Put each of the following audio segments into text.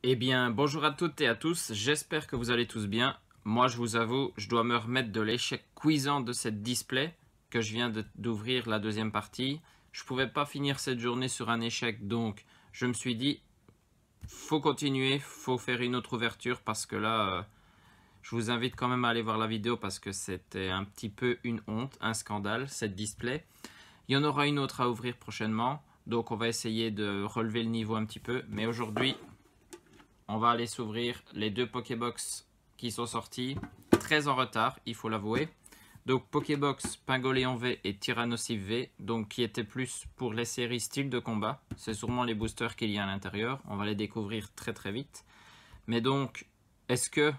Eh bien, bonjour à toutes et à tous, j'espère que vous allez tous bien. Moi, je vous avoue, je dois me remettre de l'échec cuisant de cette display que je viens d'ouvrir la deuxième partie. Je pouvais pas finir cette journée sur un échec, donc je me suis dit, faut continuer, faut faire une autre ouverture parce que là, je vous invite quand même à aller voir la vidéo parce que c'était un petit peu une honte, un scandale, cette display. Il y en aura une autre à ouvrir prochainement, donc on va essayer de relever le niveau un petit peu, mais aujourd'hui, on va aller s'ouvrir les deux Pokébox qui sont sortis, très en retard, il faut l'avouer. Donc Pokébox Pingoléon V et Tyrannosaurus V, donc qui étaient plus pour les séries style de combat. C'est sûrement les boosters qu'il y a à l'intérieur, on va les découvrir très très vite. Mais donc, est-ce que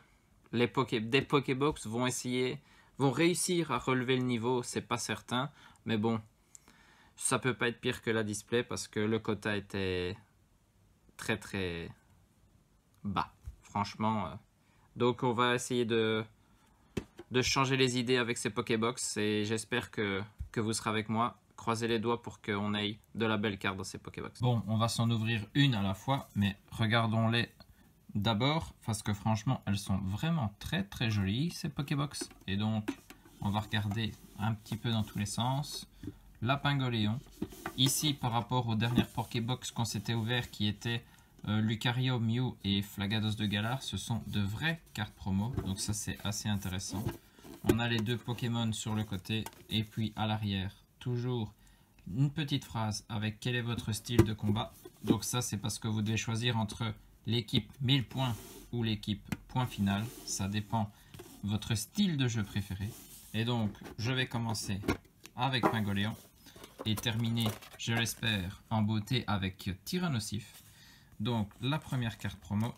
des Pokébox vont réussir à relever le niveau? C'est pas certain, mais bon, ça peut pas être pire que la display parce que le quota était très très bas, franchement. Donc on va essayer de changer les idées avec ces Pokébox et j'espère que vous serez avec moi. Croisez les doigts pour qu'on ait de la belle carte dans ces Pokébox. Bon, on va s'en ouvrir une à la fois, mais regardons-les d'abord parce que franchement, elles sont vraiment très très jolies ces Pokébox. Et donc, on va regarder un petit peu dans tous les sens. La Pingoléon. Ici, par rapport aux dernières Pokébox qu'on s'était ouvert qui étaient Lucario, Mew et Flagados de Galar, ce sont de vraies cartes promo, donc ça c'est assez intéressant. On a les deux Pokémon sur le côté, et puis à l'arrière, toujours une petite phrase avec quel est votre style de combat. Donc ça c'est parce que vous devez choisir entre l'équipe 1000 points ou l'équipe point final, ça dépend votre style de jeu préféré. Et donc je vais commencer avec Pingoléon et terminer, je l'espère, en beauté avec Tyrannosaurus. Donc la première carte promo,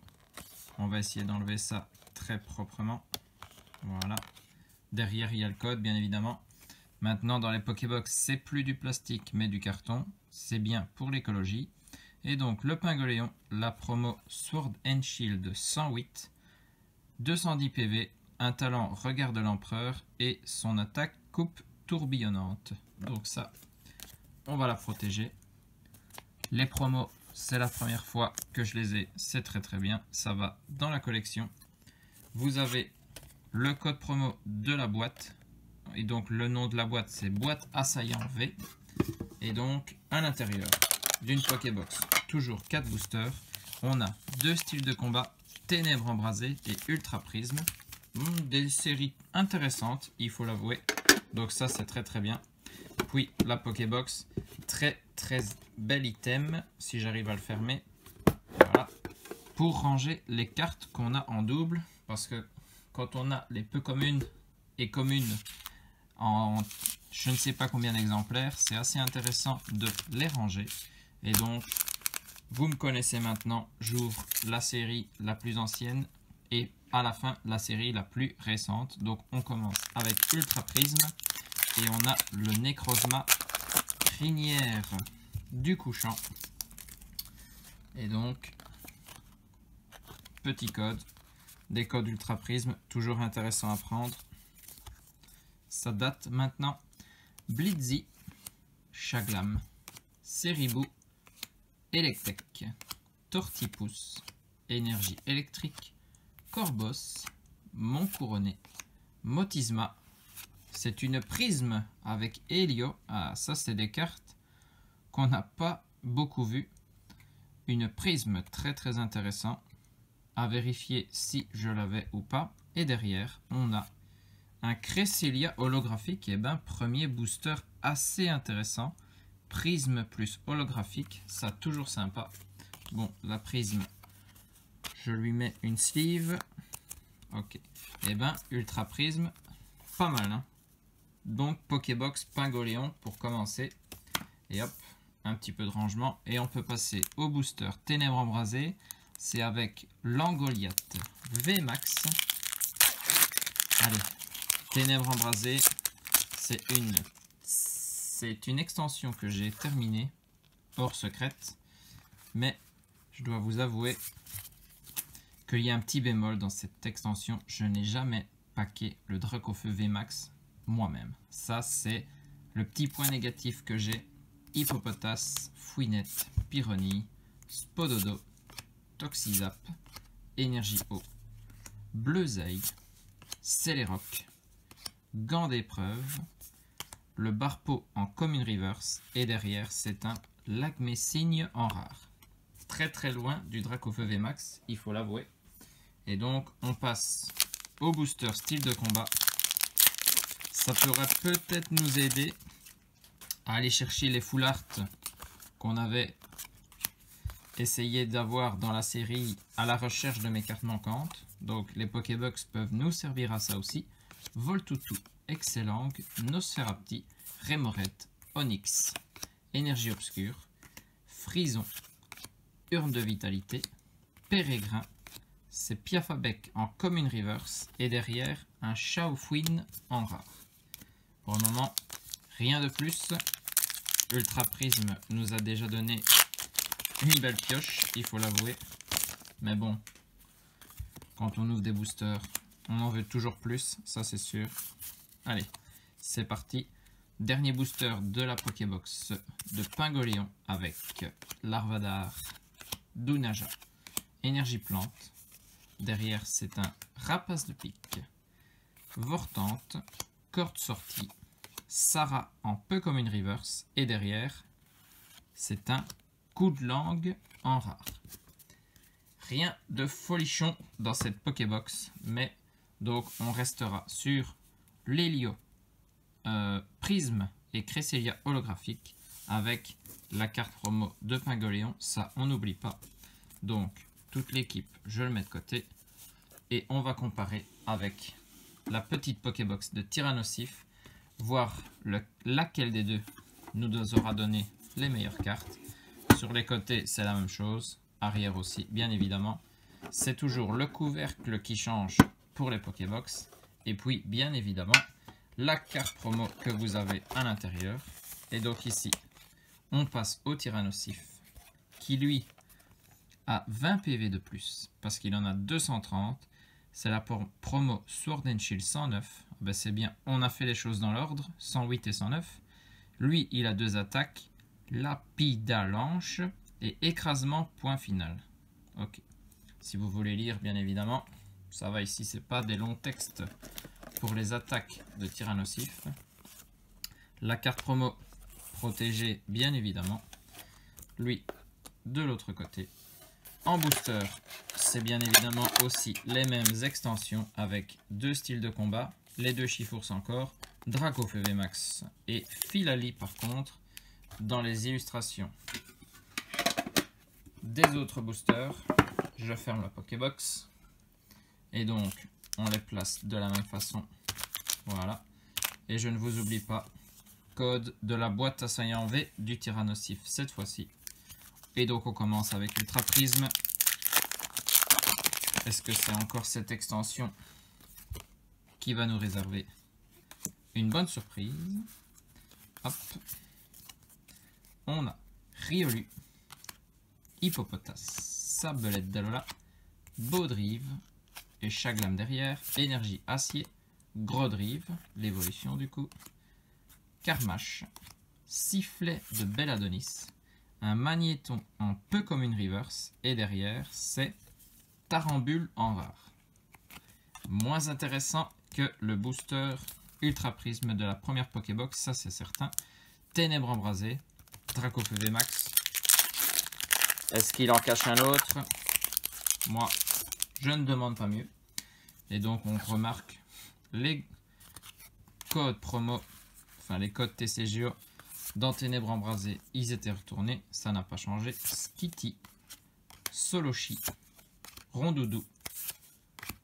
on va essayer d'enlever ça très proprement. Voilà. Derrière il y a le code bien évidemment. Maintenant dans les Pokébox c'est plus du plastique mais du carton. C'est bien pour l'écologie. Et donc le Pingoléon, la promo Sword and Shield 108, 210 PV, un talent Regard de l'Empereur et son attaque coupe tourbillonnante. Donc ça, on va la protéger. Les promos, c'est la première fois que je les ai, c'est très très bien, ça va dans la collection. Vous avez le code promo de la boîte, et donc le nom de la boîte c'est boîte assaillant V. Et donc à l'intérieur d'une Pokébox, toujours 4 boosters, on a deux styles de combat, Ténèbres embrasées et Ultra Prisme. Des séries intéressantes, il faut l'avouer, donc ça c'est très très bien. Puis la Pokébox, très très bel item, si j'arrive à le fermer, voilà, pour ranger les cartes qu'on a en double, parce que quand on a les peu communes et communes en je ne sais pas combien d'exemplaires, c'est assez intéressant de les ranger. Et donc, vous me connaissez maintenant, j'ouvre la série la plus ancienne et à la fin la série la plus récente. Donc on commence avec Ultra Prisme et on a le Necrozma Crinière du couchant. Et donc, petit code, des codes Ultra Prisme, toujours intéressant à prendre. Ça date maintenant. Blitzy, Chaglam, Ceribou, Electek, Tortipousse, Énergie électrique, Corbos, Montcouronné, Motisma. C'est une prisme avec Helio. Ah, ça c'est des cartes qu'on n'a pas beaucoup vues. Une prisme très très intéressant. À vérifier si je l'avais ou pas. Et derrière, on a un Cresselia holographique. Et ben, premier booster assez intéressant. Prisme plus holographique, ça toujours sympa. Bon, la prisme, je lui mets une sleeve. Ok. Et ben, Ultra Prisme, pas mal, hein. Donc, Pokébox Pingoléon pour commencer. Et hop, un petit peu de rangement. Et on peut passer au booster Ténèbres embrasées. C'est avec Langoliath VMAX. Allez, Ténèbres embrasées, c'est une extension que j'ai terminée, hors secrète. Mais je dois vous avouer qu'il y a un petit bémol dans cette extension. Je n'ai jamais packé le Dracofeu VMAX moi-même. Ça, c'est le petit point négatif que j'ai. Hippopotas, Fouinette, Pyronie, Spododo, Toxizap, Énergie Eau, Bleuzeil, Céléroc, Gant d'épreuve, le Barpeau en Commune Reverse et derrière c'est un Lagmessigne en rare. Très très loin du Dracofeu VMAX, il faut l'avouer. Et donc on passe au booster style de combat. Ça pourrait peut-être nous aider à aller chercher les full art qu'on avait essayé d'avoir dans la série à la recherche de mes cartes manquantes. Donc les Pokébox peuvent nous servir à ça aussi. Voltoutou, Excellang, Nosferapti, Rémorette, Onyx, Énergie Obscure, Frison, Urne de Vitalité, Pérégrin, c'est Piafabec en Commune Reverse et derrière un Chaoufouine en rare. Pour le moment, rien de plus. Ultra Prisme nous a déjà donné une belle pioche, il faut l'avouer. Mais bon, quand on ouvre des boosters, on en veut toujours plus, ça c'est sûr. Allez, c'est parti. Dernier booster de la Pokébox de Pingoléon avec Larvadar, Dunaja, Énergie Plante. Derrière, c'est un Rapace de Pique, Vortante, Corde Sortie, Sarah en peu comme une reverse. Et derrière, c'est un Coup de langue en rare. Rien de folichon dans cette Pokébox, mais donc on restera sur l'Hélio, Prisme et Cresselia holographique avec la carte promo de Pingoléon, ça on n'oublie pas. Donc toute l'équipe, je le mets de côté et on va comparer avec la petite Pokébox de Tyrannosif, voir laquelle des deux nous aura donné les meilleures cartes. Sur les côtés, c'est la même chose. Arrière aussi, bien évidemment. C'est toujours le couvercle qui change pour les Pokébox. Et puis, bien évidemment, la carte promo que vous avez à l'intérieur. Et donc ici, on passe au Tyrannosif, qui lui a 20 PV de plus, parce qu'il en a 230. C'est la promo Sword and Shield 109. Ben c'est bien, on a fait les choses dans l'ordre, 108 et 109. Lui, il a 2 attaques. Lapidalanche et écrasement point final. Ok. Si vous voulez lire, bien évidemment, ça va ici, c'est pas des longs textes pour les attaques de Tyrannosif. La carte promo protégée, bien évidemment. Lui, de l'autre côté. En booster, c'est bien évidemment aussi les mêmes extensions avec 2 styles de combat, les 2 Chifours encore, Dracofeu VMAX et Philali par contre. Dans les illustrations des autres boosters, je ferme la Pokébox et donc on les place de la même façon. Voilà. Et je ne vous oublie pas, code de la boîte assaillant V du Tyrannosif cette fois-ci. Et donc on commence avec Ultra Prisme. Est-ce que c'est encore cette extension qui va nous réserver une bonne surprise? Hop. On a Riolu, Hippopotas, Sablette d'Alola, Baudrive et Chaglam derrière, Énergie Acier, Grodrive, l'évolution du coup, Carmache, Sifflet de Belladonis, un Magnéton en peu comme une reverse et derrière c'est Tarambule en rare. Moins intéressant que le booster Ultra Prisme de la première Pokébox, ça c'est certain. Ténèbres embrasées, Dracofeu VMAX. Est-ce qu'il en cache un autre? Moi, je ne demande pas mieux. Et donc, on remarque les codes promo, enfin les codes TCGO dans Ténèbres embrasées, ils étaient retournés. Ça n'a pas changé. Skitty, Solochi, Rondoudou,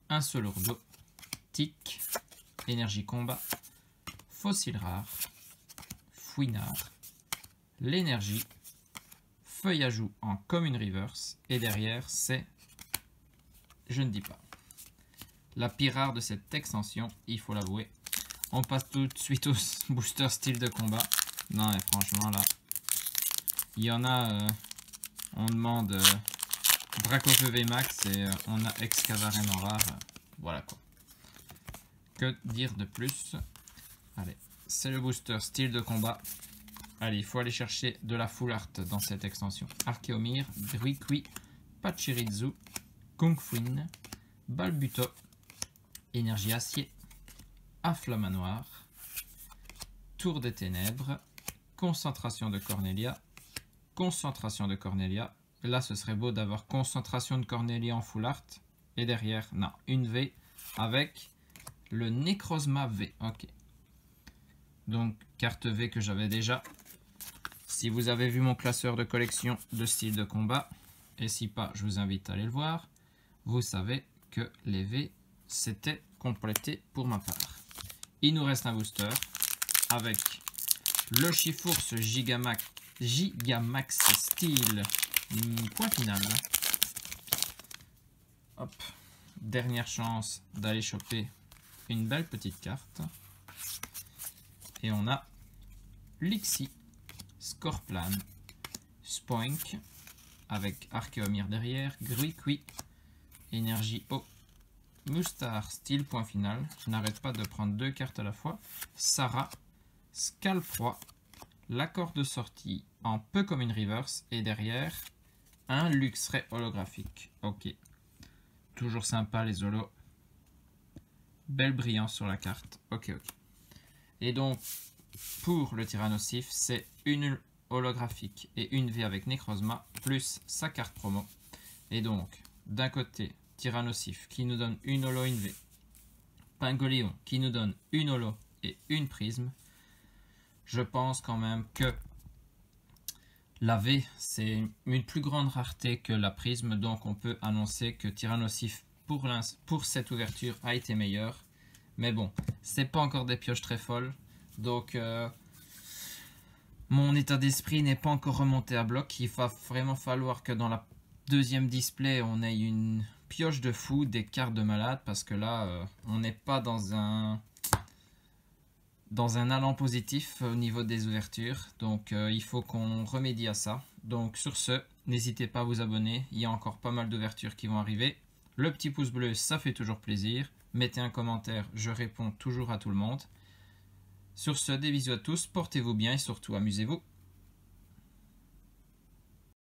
un seul Urdo, Tic, Énergie Combat, Fossile Rare, Fouinard, l'énergie, feuille à joue en commune reverse et derrière c'est, je ne dis pas, la pire rare de cette extension, il faut l'avouer. On passe tout de suite au booster style de combat. Non mais franchement là, il y en a, on demande Dracofeu VMAX et on a Excavaren en rare, voilà quoi. Que dire de plus? Allez, c'est le booster style de combat. Allez, il faut aller chercher de la full art dans cette extension. Archeomir, Druiqui, Pachirisu, Kungfuin, Balbuto, Énergie Acier, Afflamanoir, Tour des Ténèbres, Concentration de Cornelia, Concentration de Cornelia. Là, ce serait beau d'avoir Concentration de Cornelia en full art. Et derrière, non, une V avec le Necrozma V. Ok. Donc, carte V que j'avais déjà. Si vous avez vu mon classeur de collection de style de combat, et si pas, je vous invite à aller le voir, vous savez que les V, c'était complété pour ma part. Il nous reste un booster avec le Chifourse Gigamax Steel. Point final. Hop. Dernière chance d'aller choper une belle petite carte. Et on a Lixie, Scorplan, Spoink, avec Archeomir derrière, Gruikui, Énergie Eau, Mustar, Steel, point final. Je n'arrête pas de prendre deux cartes à la fois. Sarah, Scalproie, l'accord de sortie en peu comme une reverse. Et derrière, un Luxray holographique. Ok. Toujours sympa les holos. Belle brillance sur la carte. Ok, ok. Et donc, pour le Tyrannosif, c'est une holographique et une V avec Necrozma, plus sa carte promo. Et donc, d'un côté, Tyrannosif qui nous donne une holo, une V. Pingoléon qui nous donne une holo et une prisme. Je pense quand même que la V, c'est une plus grande rareté que la prisme, donc on peut annoncer que Tyrannosif pour cette ouverture a été meilleur. Mais bon, c'est pas encore des pioches très folles, donc mon état d'esprit n'est pas encore remonté à bloc. Il va vraiment falloir que dans la deuxième display, on ait une pioche de fou, des cartes de malade, parce que là, on n'est pas dans un allant positif au niveau des ouvertures, donc il faut qu'on remédie à ça. Donc sur ce, n'hésitez pas à vous abonner, il y a encore pas mal d'ouvertures qui vont arriver. Le petit pouce bleu, ça fait toujours plaisir. Mettez un commentaire, je réponds toujours à tout le monde. Sur ce, des bisous à tous, portez-vous bien et surtout amusez-vous.